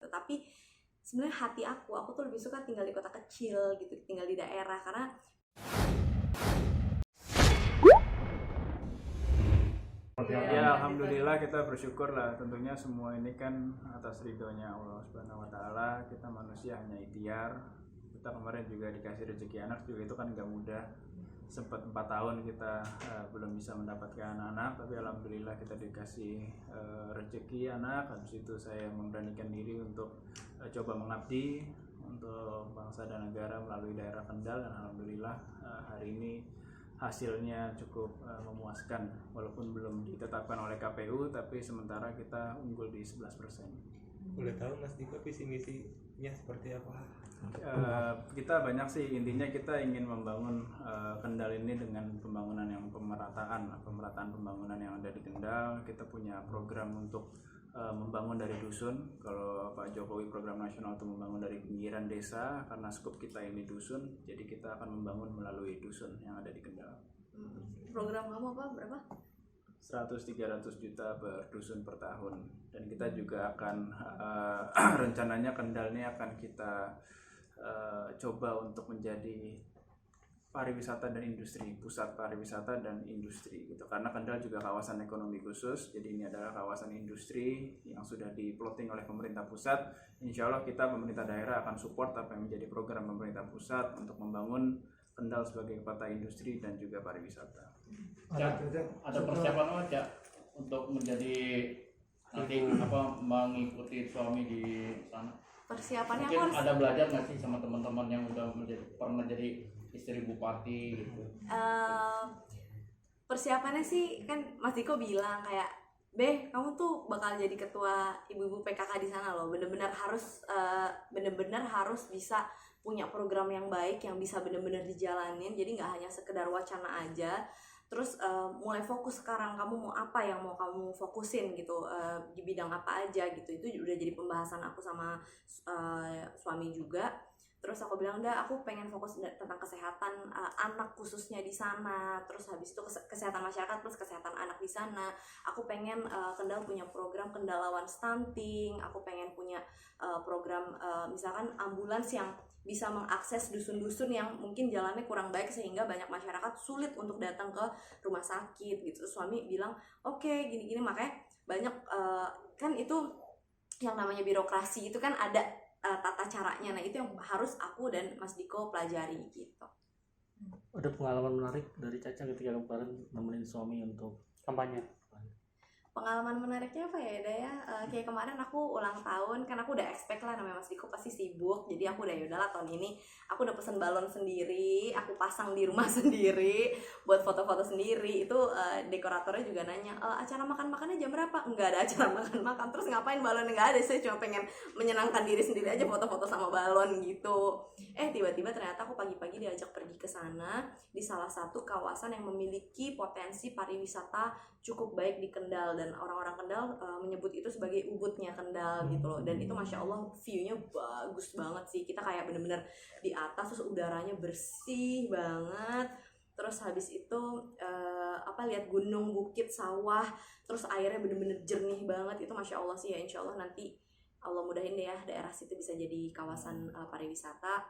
Tapi sebenarnya hati aku tuh lebih suka tinggal di kota kecil gitu, tinggal di daerah, karena ya alhamdulillah kita bersyukur lah, tentunya semua ini kan atas ridhonya Allah Subhanahu wa taala. Kita manusia hanya ikhtiar. Kita kemarin juga dikasih rezeki anak juga, itu kan gak mudah. Sempat 4 tahun kita belum bisa mendapatkan anak, tapi alhamdulillah kita dikasih rezeki anak. Habis itu saya memberanikan diri untuk coba mengabdi untuk bangsa dan negara melalui daerah Kendal, dan alhamdulillah hari ini hasilnya cukup memuaskan, walaupun belum ditetapkan oleh KPU, tapi sementara kita unggul di 11%. Boleh tahu Mas Diko visi misinya seperti apa? Kita banyak sih, intinya kita ingin membangun Kendal ini dengan pembangunan yang pemerataan pembangunan yang ada di Kendal. Kita punya program untuk membangun dari dusun. Kalau Pak Jokowi program nasional itu membangun dari pinggiran desa, karena skop kita ini dusun, jadi kita akan membangun melalui dusun yang ada di Kendal. program kamu apa, berapa? 100-300 juta per dusun per tahun. Dan kita juga akan rencananya Kendal ini akan kita coba untuk menjadi pariwisata dan industri, pusat pariwisata dan industri gitu. Karena Kendal juga kawasan ekonomi khusus, jadi ini adalah kawasan industri yang sudah di-plotting oleh pemerintah pusat. Insya Allah kita pemerintah daerah akan support apa yang menjadi program pemerintah pusat untuk membangun Kendal sebagai kota industri dan juga pariwisata. Ada persiapan aja untuk menjadi nanti mengikuti suami di sana. Persiapannya Mungkin ada belajar nggak sih sama teman-teman yang udah pernah jadi istri bupati gitu? Persiapannya sih kan Mas Diko bilang kayak, Beh, kamu tuh bakal jadi ketua ibu-ibu PKK di sana loh. Bener-bener harus bisa punya program yang baik yang bisa bener-bener dijalanin. Jadi nggak hanya sekedar wacana aja. Terus mulai fokus sekarang, kamu mau apa yang mau kamu fokusin gitu, di bidang apa aja gitu. Itu udah jadi pembahasan aku sama suami juga. Terus aku bilang, aku pengen fokus tentang kesehatan anak khususnya di sana. Terus habis itu kesehatan masyarakat plus kesehatan anak di sana. Aku pengen Kendal punya program Kendal lawan stunting. Aku pengen punya program misalkan ambulans yang bisa mengakses dusun-dusun yang mungkin jalannya kurang baik sehingga banyak masyarakat sulit untuk datang ke rumah sakit gitu. Terus suami bilang, oke, gini-gini. Makanya banyak kan itu yang namanya birokrasi itu kan ada tata caranya. Nah itu yang harus aku dan Mas Diko pelajari gitu. Ada pengalaman menarik dari Caca ketika kemarin nemenin suami untuk kampanye? Pengalaman menariknya apa ya, Daya? Kayak kemarin aku ulang tahun, kan aku udah expect lah namanya Mas Diko pasti sibuk. Jadi aku udah yaudahlah tahun ini aku udah pesen balon sendiri, aku pasang di rumah sendiri, buat foto-foto sendiri. Itu dekoratornya juga nanya, acara makan-makannya jam berapa? Enggak ada acara makan-makan. Terus ngapain balon? Enggak ada, saya cuma pengen menyenangkan diri sendiri aja, foto-foto sama balon gitu. Tiba-tiba ternyata aku pagi-pagi diajak pergi ke sana, di salah satu kawasan yang memiliki potensi pariwisata cukup baik di Kendal, dan orang-orang Kendal menyebut itu sebagai ubudnya Kendal gitu loh. Dan itu Masya Allah view-nya bagus banget sih. Kita kayak bener-bener di atas, terus udaranya bersih banget. Terus habis itu lihat gunung, bukit, sawah, terus airnya bener-bener jernih banget. Itu Masya Allah sih ya. Insya Allah nanti Allah mudahin deh ya daerah situ bisa jadi kawasan pariwisata.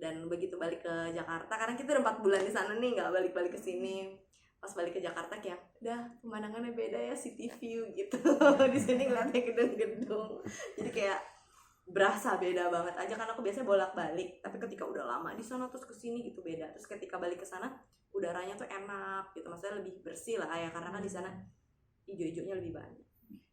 Dan begitu balik ke Jakarta, karena kita udah 4 bulan di sana nih, nggak balik-balik ke sini. Pas balik ke Jakarta kayak, pemandangannya beda ya, city view gitu. Di sini ngeliatnya gedung-gedung, jadi kayak berasa beda banget aja. Karena aku biasanya bolak-balik, tapi ketika udah lama di sana terus kesini gitu beda. Terus ketika balik ke sana udaranya tuh enak gitu, maksudnya lebih bersih lah ya, karena kan di sana hijau-hijaunya lebih banyak.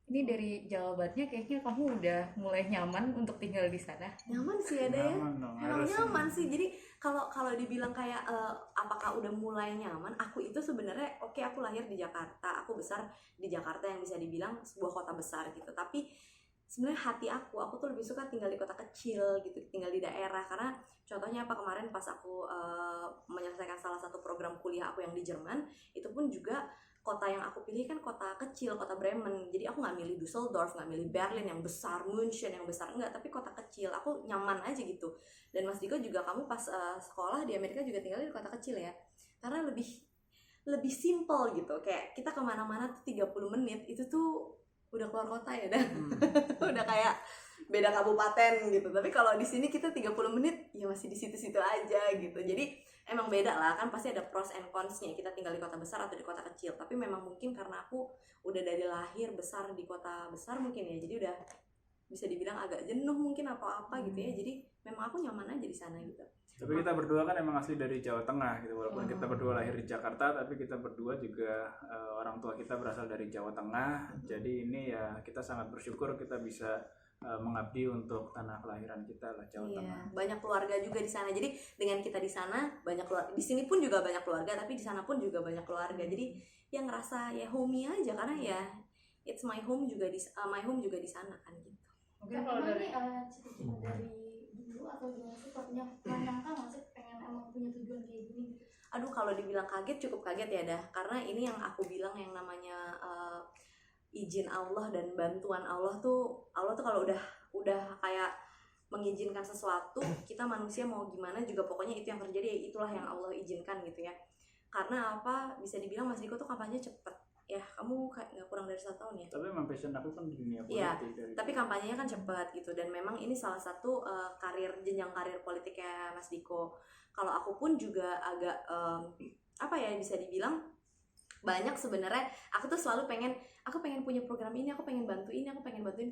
Ini dari jawabannya kayaknya kamu udah mulai nyaman untuk tinggal di sana. Nyaman sih ada ya. Emang nyaman sih. Jadi kalau dibilang kayak apakah udah mulai nyaman, aku itu sebenarnya aku lahir di Jakarta, aku besar di Jakarta yang bisa dibilang sebuah kota besar gitu. Tapi sebenarnya hati aku tuh lebih suka tinggal di kota kecil gitu, tinggal di daerah. Karena contohnya kemarin pas aku menyelesaikan salah satu program kuliah aku yang di Jerman, itu pun juga kota yang aku pilih kan kota kecil, kota Bremen. Jadi aku nggak milih Düsseldorf, nggak milih Berlin yang besar, München yang besar, enggak, tapi kota kecil. Aku nyaman aja gitu. Dan Mas Diko juga, kamu pas sekolah di Amerika juga tinggal di kota kecil ya, karena lebih simple gitu. Kayak kita kemana-mana tuh 30 menit itu tuh udah keluar kota ya dah. Udah kayak beda kabupaten gitu. Tapi kalau di sini kita 30 menit ya masih di situ-situ aja gitu. Jadi emang beda lah, kan pasti ada pros and cons-nya kita tinggal di kota besar atau di kota kecil. Tapi memang mungkin karena aku udah dari lahir besar di kota besar mungkin ya, jadi udah bisa dibilang agak jenuh mungkin atau apa gitu ya. Jadi memang aku nyaman aja di sana gitu. Tapi kita berdua kan emang asli dari Jawa Tengah gitu, walaupun kita berdua lahir di Jakarta, tapi kita berdua juga orang tua kita berasal dari Jawa Tengah. Jadi ini ya kita sangat bersyukur kita bisa mengabdi untuk tanah kelahiran kita lah, Jawa Tengah. Banyak keluarga juga di sana. Jadi dengan kita di sana banyak keluarga, di sini pun juga banyak keluarga, tapi di sana pun juga banyak keluarga. Jadi yang ngerasa ya homey aja, karena ya it's my home juga di my home juga di sana kan gitu. Mungkin kalau dari cita-cita dari dulu atau gimana sih, kok punya nyangka nggak sih pengen emang punya tujuan kayak gini? Aduh, kalau dibilang kaget cukup kaget ya dah, karena ini yang aku bilang yang namanya izin Allah dan bantuan Allah tuh kalau udah kayak mengizinkan sesuatu, kita manusia mau gimana juga pokoknya itu yang terjadi, ya itulah yang Allah izinkan gitu ya. Karena apa, bisa dibilang Mas Diko tuh kampanye cepet ya, kamu nggak kurang dari 1 tahun ya. Tapi memang passion aku kan di dunia politik. Iya, tapi kampanyenya kan cepat gitu, dan memang ini salah satu jenjang karir politiknya Mas Diko. Kalau aku pun juga agak apa ya, bisa dibilang banyak sebenarnya. Aku tuh selalu pengen punya program ini, aku pengen bantu ini,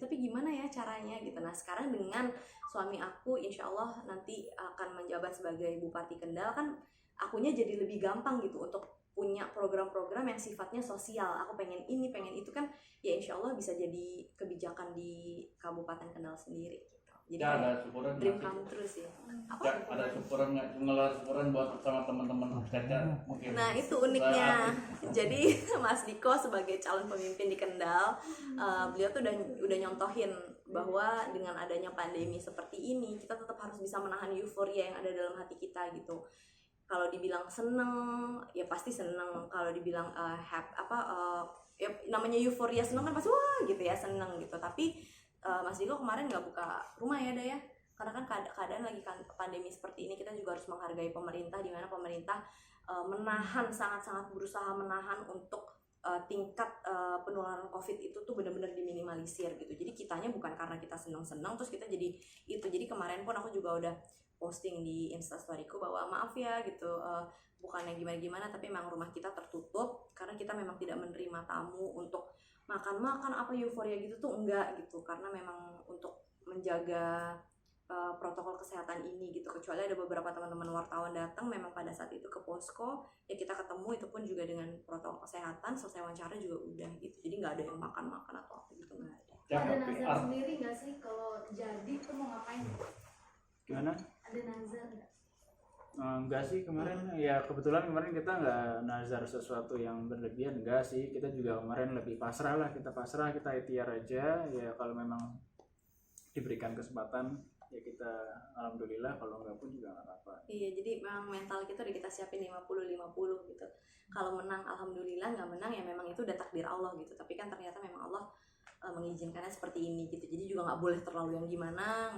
tapi gimana ya caranya gitu. Nah sekarang dengan suami aku insya Allah nanti akan menjabat sebagai Bupati Kendal, kan akunya jadi lebih gampang gitu untuk punya program-program yang sifatnya sosial. Aku pengen ini, pengen itu, kan ya insya Allah bisa jadi kebijakan di Kabupaten Kendal sendiri gitu. Jadi Ya, ada syukuran dream nggak come sih? true sih. Apa? Ya, ada syukuran nggak? Ngelar syukuran buat sama teman-teman Caca mungkin. Nah itu uniknya. Jadi Mas Diko sebagai calon pemimpin di Kendal, beliau tuh udah nyontohin bahwa dengan adanya pandemi seperti ini, kita tetap harus bisa menahan euforia yang ada dalam hati kita gitu. Kalau dibilang seneng, ya pasti seneng. Kalau dibilang ya namanya euforia seneng kan pasti wah gitu ya, seneng gitu. Tapi Mas Diko kemarin nggak buka rumah ya Daya, karena kan keadaan lagi pandemi seperti ini. Kita juga harus menghargai pemerintah, di mana pemerintah menahan, sangat-sangat berusaha menahan untuk tingkat penularan COVID itu tuh benar-benar diminimalisir gitu. Jadi kitanya bukan karena kita seneng-seneng terus kita jadi itu. Jadi kemarin pun aku juga udah posting di Instastoryku bahwa maaf ya gitu, bukannya gimana-gimana, tapi memang rumah kita tertutup karena kita memang tidak menerima tamu untuk makan-makan apa euforia gitu tuh enggak gitu, karena memang untuk menjaga protokol kesehatan ini gitu. Kecuali ada beberapa teman-teman wartawan datang memang pada saat itu ke posko, ya kita ketemu, itu pun juga dengan protokol kesehatan, selesai wawancara juga udah gitu. Jadi nggak ada yang makan-makan atau apa gitu, nggak ada. Ya, Ada tapi nazar sendiri nggak sih kalau jadi tuh mau ngapain? Gimana? Ada nazar nggak? Enggak sih, kemarin ya kebetulan kemarin kita nggak nazar sesuatu yang berlebihan, enggak sih. Kita juga kemarin lebih pasrah lah, kita ikhtiar aja ya. Kalau memang diberikan kesempatan ya kita alhamdulillah, kalau enggak pun juga nggak apa-apa. Iya, jadi memang mental kita udah kita siapin 50-50 gitu. Kalau menang alhamdulillah, nggak menang ya memang itu udah takdir Allah gitu. Tapi kan ternyata memang Allah mengizinkannya seperti ini gitu. Jadi juga nggak boleh terlalu yang gimana,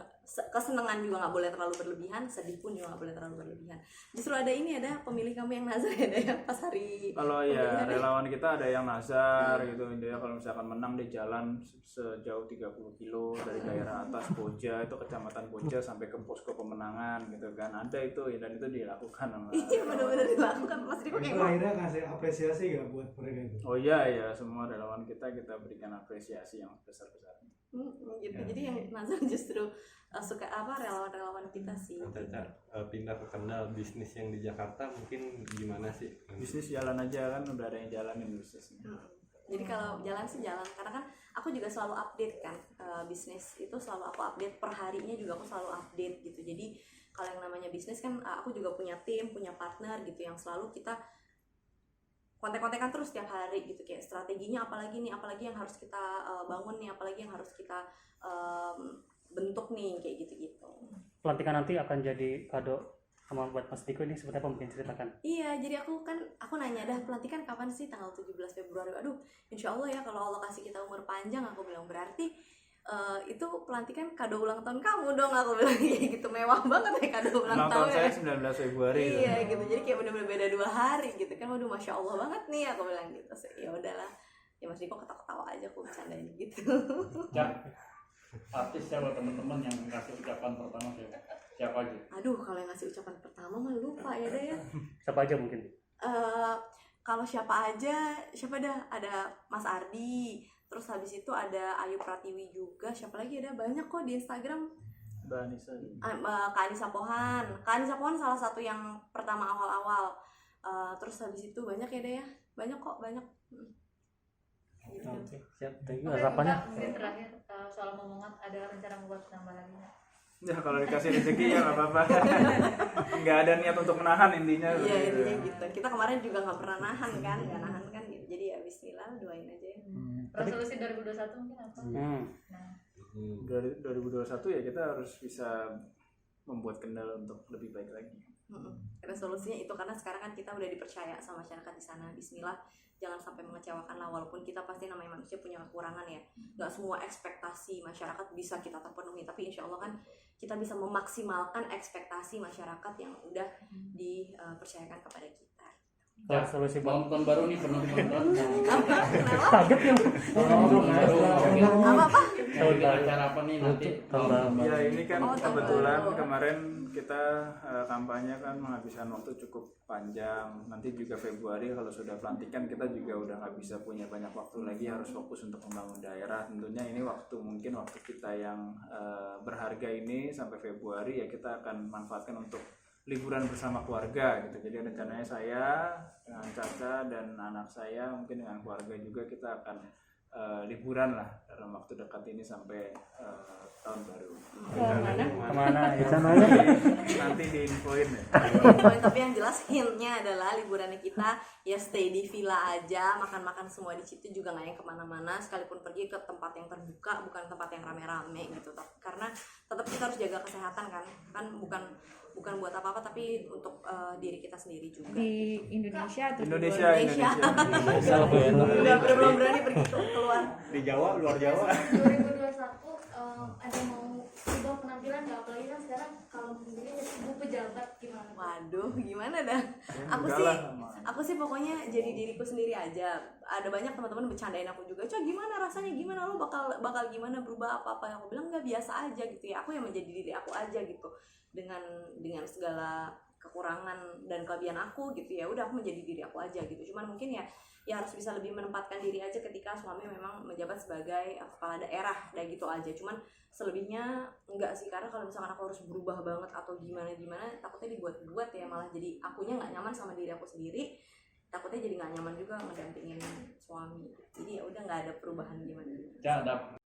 kesenangan juga nggak boleh terlalu berlebihan, sedih pun juga nggak boleh terlalu berlebihan. Justru ada pemilih kami yang nazar ya, ada yang pas hari Kalau ya relawan kita ada yang nazar gitu, dia kalau misalkan menang di jalan sejauh 30 kilo dari daerah atas Koja, itu kecamatan Koja sampai ke posko pemenangan gitu kan, ada itu ya, dan itu dilakukan sama iya benar-benar dilakukan. Mas Diko Itu kayak akhirnya ngasih apresiasi gak buat mereka itu? oh iya ya, semua relawan kita berikan apresiasi yang besar-besarnya. gitu. Jadi yang nazar justru suka relawan-relawan kita sih. Caca pindah ke Kendal, bisnis yang di Jakarta mungkin gimana sih? Bisnis jalan aja kan, udah ada yang jalanin bisnisnya. Jadi kalau jalan sih jalan, karena kan aku juga selalu update kan, bisnis itu selalu aku update, per harinya juga aku selalu update gitu. Jadi kalau yang namanya bisnis kan aku juga punya tim, punya partner gitu, yang selalu kita kontek-kontekan terus setiap hari gitu, kayak strateginya apalagi yang harus kita bangun nih, apalagi yang harus kita bentuk nih, kayak gitu-gitu. Pelantikan nanti akan jadi kado sama buat Mas Diko ini, seperti apa mungkin ceritakan? Iya, jadi aku nanya dah, pelantikan kapan sih? Tanggal 17 Februari. Aduh, insya Allah ya kalau Allah kasih kita umur panjang, aku bilang berarti itu pelantikan kado ulang tahun kamu dong, aku bilang kayak gitu. Mewah banget ya kado ulang tahun saya ya. 19 Februari Iya gitu, jadi kayak bener-bener beda 2 hari gitu kan. Waduh, masya Allah banget nih, aku bilang gitu. Ya udahlah, ya Mas Diko ketawa-ketawa aja, aku bercandain gitu. Ya, artis siapa teman-teman yang kasih ucapan pertama siapa aja? Aduh, kalau yang ngasih ucapan pertama mah lupa ya deh ya. Siapa aja mungkin? Kalau siapa aja, siapa dah? Ada Mas Ardi, terus habis itu ada Ayu Pratiwi juga. Siapa lagi, ada banyak kok di Instagram. Mbak Anissa. Kak Anissa Pohan. Kak Anissa Pohan salah satu yang pertama awal-awal. Terus habis itu banyak ya deh ya. Banyak kok, banyak. Gitu. Oke, siap. Thank you. Oke, Harapannya? Kak, mungkin terakhir soal ngomongan ada rencana buat nambah lagi nggak? Ya kalau dikasih rezeki ya nggak apa-apa. Nggak ada niat untuk menahan intinya. Iya, begitu. intinya gitu. Kita kemarin juga nggak pernah nahan kan, nggak nahan kan gitu. Jadi ya bismillah, doain aja ya. Resolusi 2021 mungkin apa? Nah, Dari 2021 ya kita harus bisa membuat kendal untuk lebih baik lagi. Resolusinya itu karena sekarang kan kita udah dipercaya sama masyarakat di sana. Bismillah, jangan sampai mengecewakan lah, walaupun kita pasti namanya manusia punya kekurangan ya. Nggak semua ekspektasi masyarakat bisa kita terpenuhi, tapi insya Allah kan kita bisa memaksimalkan ekspektasi masyarakat yang udah dipercayakan kepada kita. Kalau solusi buat Tahun baru nih penuh nonton. kaget ya. Apa? Bikin acara apa nih nanti? Tahun baru. Ya ini kan Oh, tahun kebetulan baru. kemarin kita kampanye kan menghabiskan waktu cukup panjang. Nanti juga Februari kalau sudah pelantikan kita juga udah nggak bisa punya banyak waktu lagi, harus fokus untuk membangun daerah. Tentunya ini mungkin waktu kita yang berharga ini sampai Februari ya kita akan manfaatkan untuk liburan bersama keluarga gitu. Jadi rencananya saya dengan Caca dan anak saya mungkin dengan keluarga juga kita akan liburan lah dalam waktu dekat ini sampai tahun baru. Kemana ya? Sananya? Nanti diinfoin ya. Tapi yang jelas hintnya adalah liburannya kita ya stay di villa aja, makan-makan semua di situ, juga nggak yang kemana-mana, sekalipun pergi ke tempat yang terbuka, bukan tempat yang rame-rame gitu. Karena tetap kita harus jaga kesehatan kan bukan buat apa-apa, tapi untuk diri kita sendiri juga. Di Indonesia atau di Indonesia. Udah belum berani pergi keluar. Di Jawa, luar Jawa. 2021 ada mau ubah penampilan nggak? Apalagi kan sekarang kalau sendiri jadi ibu pejabat gimana? Waduh, gimana dah? Aku sih pokoknya jadi diriku sendiri aja. Ada banyak teman-teman bercandain aku juga. Coba gimana rasanya? Gimana lo bakal gimana berubah apa-apa? Yang aku bilang nggak, biasa aja gitu ya. Aku yang menjadi diri aku aja gitu. Dengan segala kekurangan dan kelebihan aku gitu ya. Udah, aku menjadi diri aku aja gitu. Cuman mungkin ya harus bisa lebih menempatkan diri aja ketika suami memang menjabat sebagai kepala daerah, dan gitu aja. Cuman selebihnya enggak sih, karena kalau misalkan aku harus berubah banget atau gimana takutnya dibuat-buat ya, malah jadi akunya nggak nyaman sama diri aku sendiri, takutnya jadi nggak nyaman juga mendampingin suami. Jadi ya udah, nggak ada perubahan gimana. Ya, ada